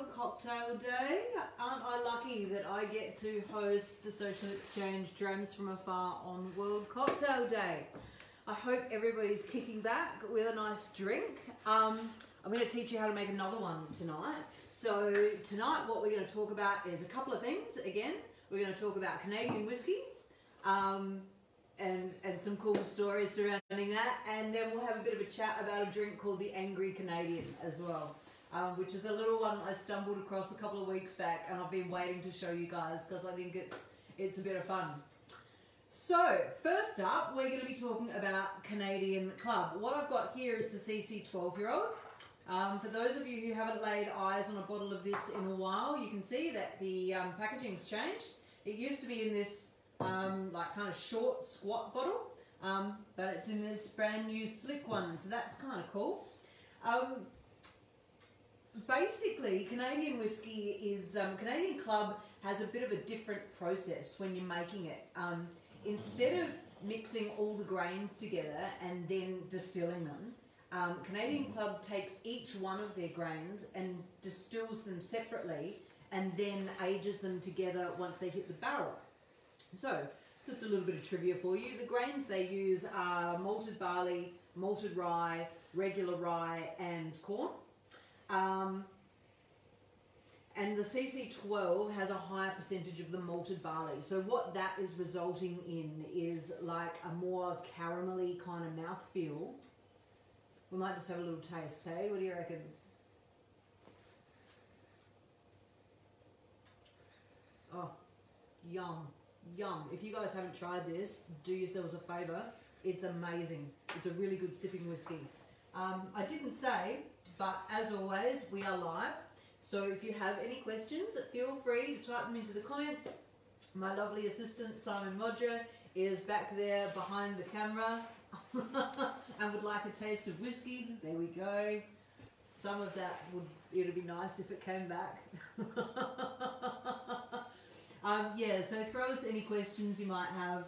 World Cocktail Day. Aren't I lucky that I get to host the social exchange Drams from Afar on World Cocktail Day? I hope everybody's kicking back with a nice drink. I'm going to teach you how to make another one tonight. So tonight what we're going to talk about is a couple of things. Again, we're going to talk about Canadian whiskey and some cool stories surrounding that. And then we'll have a bit of a chat about a drink called the Angry Canadian as well. Which is a little one I stumbled across a couple of weeks back, and I've been waiting to show you guys because I think it's a bit of fun. So first up, we're going to be talking about Canadian Club. What I've got here is the CC 12-year-old. For those of you who haven't laid eyes on a bottle of this in a while, you can see that the packaging's changed. It used to be in this like kind of short, squat bottle, but it's in this brand new slick one, so that's kind of cool. Basically, Canadian whiskey is, Canadian Club has a bit of a different process when you're making it. Instead of mixing all the grains together and then distilling them, Canadian Club takes each one of their grains and distills them separately and then ages them together once they hit the barrel. So, just a little bit of trivia for you. The grains they use are malted barley, malted rye, regular rye and corn. And the CC12 has a higher percentage of the malted barley. So what that is resulting in is like a more caramelly kind of mouthfeel. We might just have a little taste, hey? What do you reckon? Oh, yum, yum. If you guys haven't tried this, do yourselves a favour. It's amazing. It's a really good sipping whiskey. I didn't say, but as always, we are live. So if you have any questions, feel free to type them into the comments. My lovely assistant, Simon Modra, is back there behind the camera and would like a taste of whiskey. There we go. Some of that it'd be nice if it came back. Yeah, so throw us any questions you might have.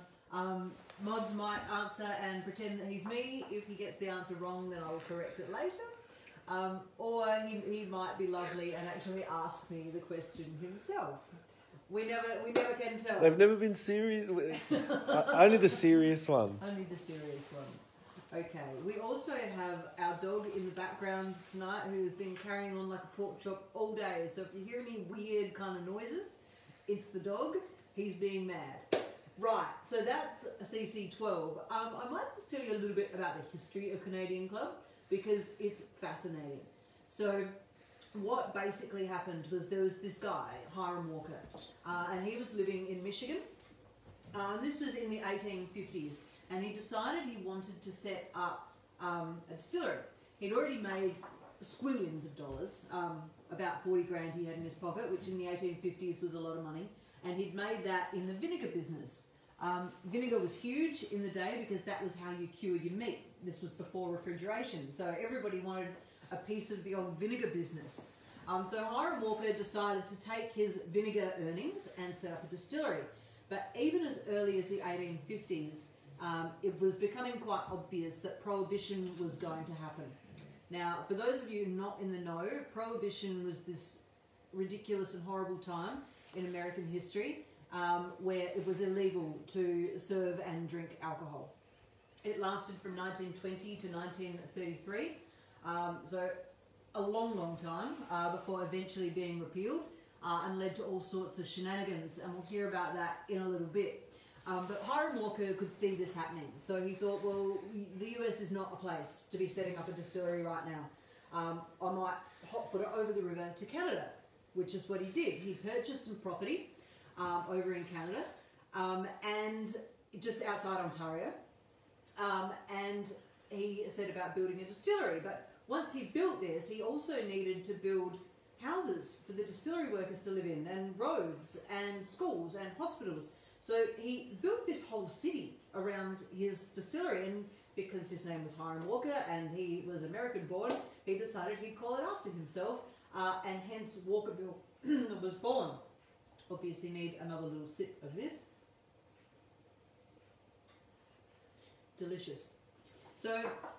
Mods might answer and pretend that he's me. If he gets the answer wrong, then I will correct it later. Or he might be lovely and actually ask me the question himself. We never can tell. They've never been serious. Only the serious ones. Only the serious ones. Okay. We also have our dog in the background tonight who has been carrying on like a pork chop all day. So if you hear any weird kind of noises, it's the dog. He's being mad. Right, so that's a CC12. I might just tell you a little bit about the history of Canadian Club because it's fascinating. So what basically happened was there was this guy, Hiram Walker, and he was living in Michigan. This was in the 1850s, and he decided he wanted to set up a distillery. He'd already made squillions of dollars, about 40 grand he had in his pocket, which in the 1850s was a lot of money. And he'd made that in the vinegar business. Vinegar was huge in the day because that was how you cured your meat. This was before refrigeration, so everybody wanted a piece of the old vinegar business. So Hiram Walker decided to take his vinegar earnings and set up a distillery. But even as early as the 1850s, it was becoming quite obvious that prohibition was going to happen. Now, for those of you not in the know, prohibition was this ridiculous and horrible time in American history where it was illegal to serve and drink alcohol. It lasted from 1920 to 1933, so a long time before eventually being repealed and led to all sorts of shenanigans, and we'll hear about that in a little bit. But Hiram Walker could see this happening, so he thought, well, the US is not a place to be setting up a distillery right now. I might hotfoot it over the river to Canada, which is what he did. He purchased some property over in Canada and just outside Ontario, and he set about building a distillery. But once he built this, he also needed to build houses for the distillery workers to live in, and roads and schools and hospitals. So he built this whole city around his distillery, and because his name was Hiram Walker and he was American born, he decided he'd call it after himself, and hence Walkerville was born. Obviously need another little sip of this. Delicious. So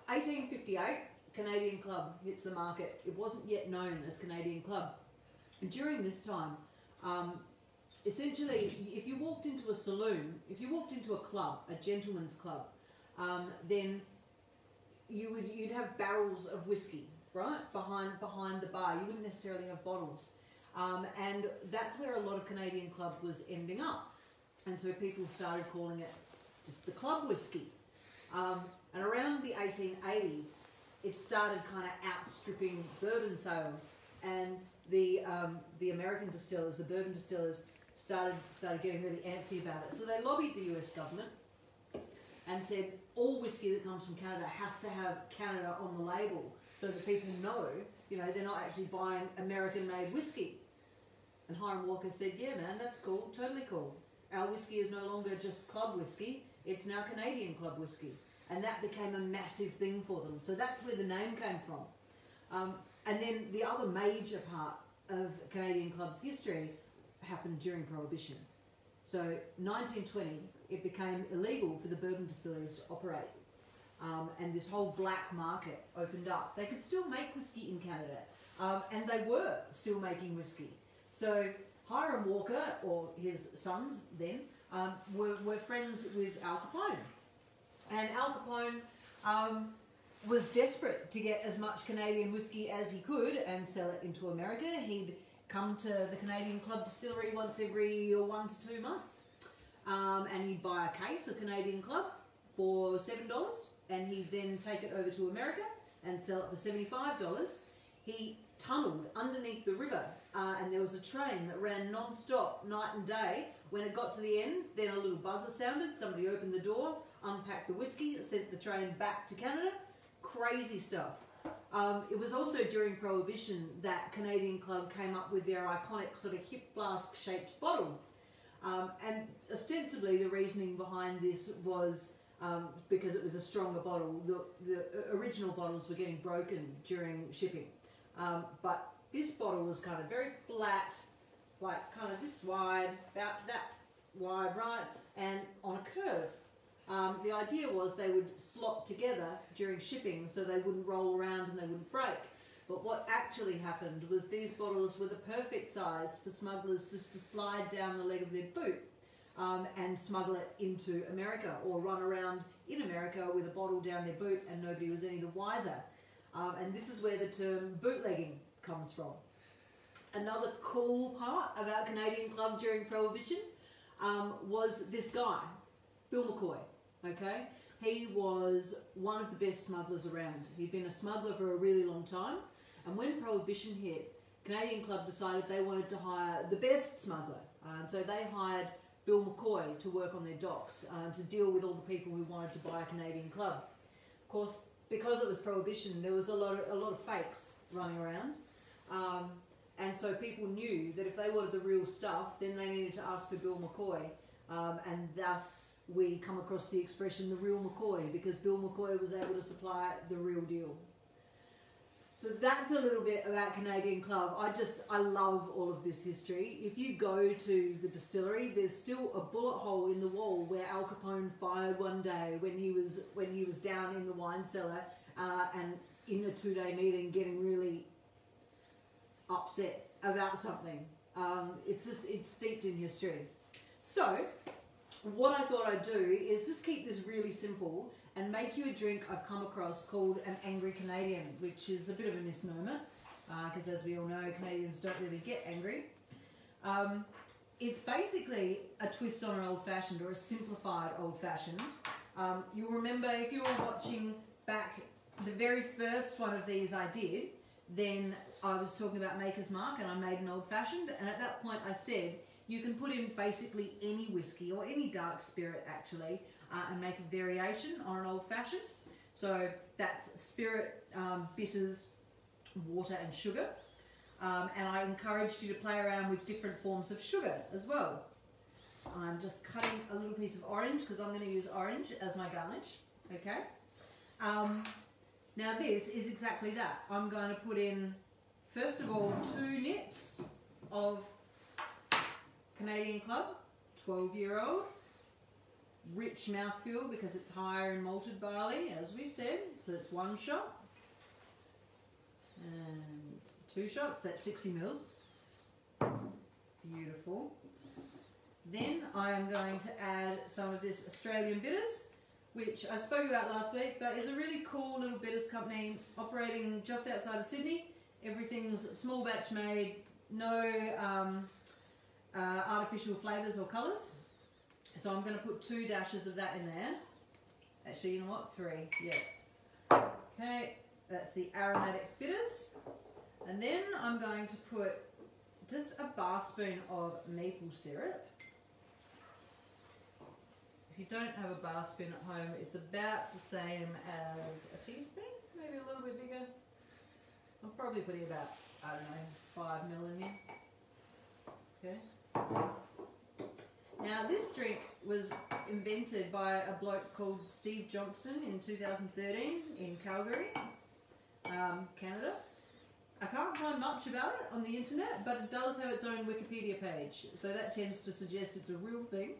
1858, Canadian Club hits the market. It wasn't yet known as Canadian Club. during this time, essentially, if you walked into a saloon, if you walked into a club, a gentleman's club, then you'd have barrels of whiskey, right, behind the bar. You wouldn't necessarily have bottles, and that's where a lot of Canadian club was ending up, and so people started calling it just the club whiskey. And around the 1880s, it started kind of outstripping bourbon sales, and the American distillers, the bourbon distillers, started getting really antsy about it. So they lobbied the US government and said all whiskey that comes from Canada has to have Canada on the label, so that people know, they're not actually buying American-made whiskey. And Hiram Walker said, yeah, man, that's cool, totally cool. Our whiskey is no longer just club whiskey, it's now Canadian club whiskey. And that became a massive thing for them. So that's where the name came from. And then the other major part of Canadian club's history happened during Prohibition. So 1920, it became illegal for the bourbon distilleries to operate. And this whole black market opened up. They could still make whiskey in Canada, and they were still making whiskey. So Hiram Walker, or his sons then, were friends with Al Capone. And Al Capone was desperate to get as much Canadian whiskey as he could and sell it into America. He'd come to the Canadian Club Distillery once every 1 to 2 months, and he'd buy a case of Canadian Club for $7, and he'd then take it over to America and sell it for $75. He tunnelled underneath the river, and there was a train that ran non-stop night and day. When it got to the end, then a little buzzer sounded, somebody opened the door, unpacked the whiskey, sent the train back to Canada. Crazy stuff. It was also during Prohibition that Canadian Club came up with their iconic sort of hip flask shaped bottle. And ostensibly the reasoning behind this was because it was a stronger bottle. The original bottles were getting broken during shipping. But this bottle was kind of very flat, like kind of this wide, about that wide, right, and on a curve. The idea was they would slot together during shipping so they wouldn't roll around and they wouldn't break. But what actually happened was these bottles were the perfect size for smugglers just to slide down the leg of their boot and smuggle it into America, or run around in America with a bottle down their boot and nobody was any the wiser. And this is where the term bootlegging comes from. Another cool part about Canadian Club during Prohibition was this guy, Bill McCoy. Okay, he was one of the best smugglers around. He'd been a smuggler for a really long time, and when Prohibition hit, Canadian Club decided they wanted to hire the best smuggler, and so they hired Bill McCoy to work on their docks to deal with all the people who wanted to buy a Canadian Club. Of course, because it was Prohibition, there was a lot of fakes running around, and so people knew that if they wanted the real stuff, then they needed to ask for Bill McCoy. And thus we come across the expression the real McCoy, because Bill McCoy was able to supply the real deal. So that's a little bit about Canadian Club. I love all of this history. If you go to the distillery, there's still a bullet hole in the wall where Al Capone fired one day when he was down in the wine cellar and in a 2-day meeting getting really upset about something. It's steeped in history. So, what I thought I'd do is just keep this really simple and make you a drink I've come across called an Angry Canadian, which is a bit of a misnomer, because as we all know, Canadians don't really get angry. It's basically a twist on an old-fashioned, or a simplified old-fashioned. You'll remember, if you were watching back the very first one of these I did, then I was talking about Maker's Mark and I made an old-fashioned, and at that point I said, you can put in basically any whiskey, or any dark spirit actually, and make a variation on an old-fashioned. So that's spirit, bitters, water and sugar. And I encouraged you to play around with different forms of sugar as well. I'm just cutting a little piece of orange because I'm going to use orange as my garnish. Okay. Now this is exactly that. I'm going to put in, first of all, 2 nips of Canadian Club, 12-year-old, rich mouthfeel because it's higher in malted barley, as we said. So it's 1 shot and 2 shots. That's 60 mils. Beautiful. Then I am going to add some of this Australian Bitters, which I spoke about last week, but is a really cool little bitters company operating just outside of Sydney. Everything's small batch made, no artificial flavours or colours. So I'm going to put 2 dashes of that in there. Actually, you know what? 3. Yeah. Okay, that's the aromatic bitters. And then I'm going to put just a bar spoon of maple syrup. If you don't have a bar spoon at home, it's about the same as a teaspoon, maybe a little bit bigger. I'm probably putting about, I don't know, 5 ml in here. Okay. Now this drink was invented by a bloke called Steve Johnston in 2013 in Calgary, Canada. I can't find much about it on the internet, but it does have its own Wikipedia page, so that tends to suggest it's a real thing.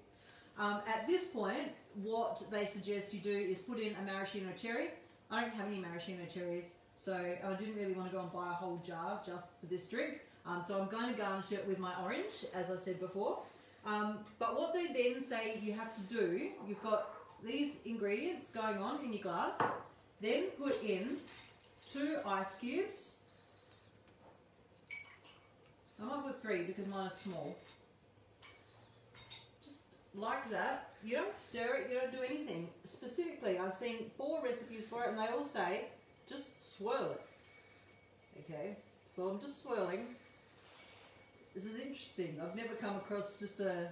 At this point, what they suggest you do is put in a maraschino cherry. I don't have any maraschino cherries, so I didn't really want to go and buy a whole jar just for this drink. So I'm going to garnish it with my orange, as I said before. But what they then say you have to do, you've got these ingredients going on in your glass, then put in 2 ice cubes. I might put 3 because mine is small. Just like that. You don't stir it, you don't do anything. Specifically, I've seen 4 recipes for it and they all say just swirl it. Okay, so I'm just swirling. This is interesting. I've never come across just a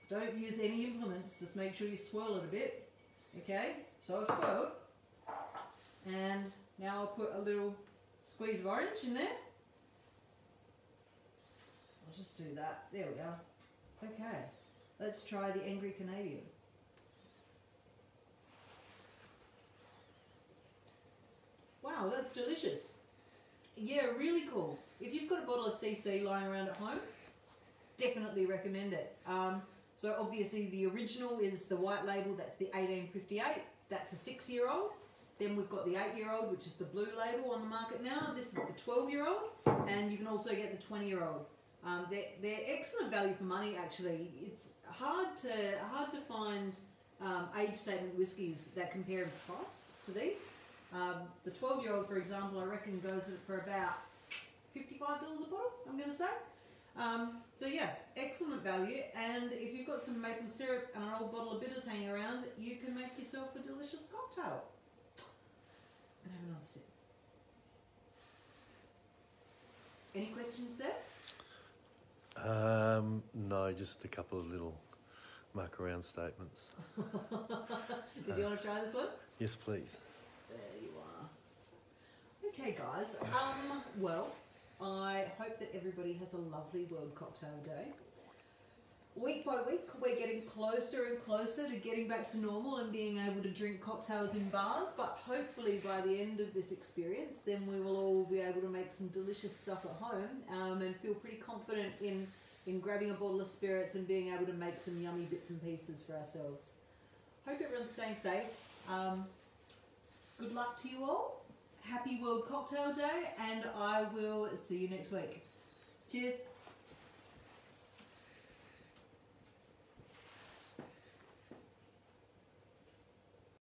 don't use any implements, just make sure you swirl it a bit. Okay, so I've swirled. And now I'll put a little squeeze of orange in there. I'll just do that. There we are. Okay, let's try the Angry Canadian. Wow, that's delicious. Yeah, really cool. If you've got a bottle of CC lying around at home, definitely recommend it. So obviously the original is the white label, that's the 1858. That's a 6-year-old. Then we've got the 8-year-old, which is the blue label on the market now. This is the 12-year-old, and you can also get the 20-year-old. They're excellent value for money, actually. It's hard to find age statement whiskies that compare in price to these. The 12-year-old, for example, I reckon goes for about $55 a bottle, I'm going to say. So yeah, excellent value. And if you've got some maple syrup and an old bottle of bitters hanging around, you can make yourself a delicious cocktail. And have another sip. Any questions there? No, just a couple of little muck around statements. Did you want to try this one? Yes, please. There you are. Okay, guys. Well, I hope that everybody has a lovely World Cocktail Day. Week by week, we're getting closer and closer to getting back to normal and being able to drink cocktails in bars, but hopefully by the end of this experience, then we will all be able to make some delicious stuff at home and feel pretty confident in grabbing a bottle of spirits and being able to make some yummy bits and pieces for ourselves. Hope everyone's staying safe. Good luck to you all. Happy World Cocktail Day, and I will see you next week. Cheers.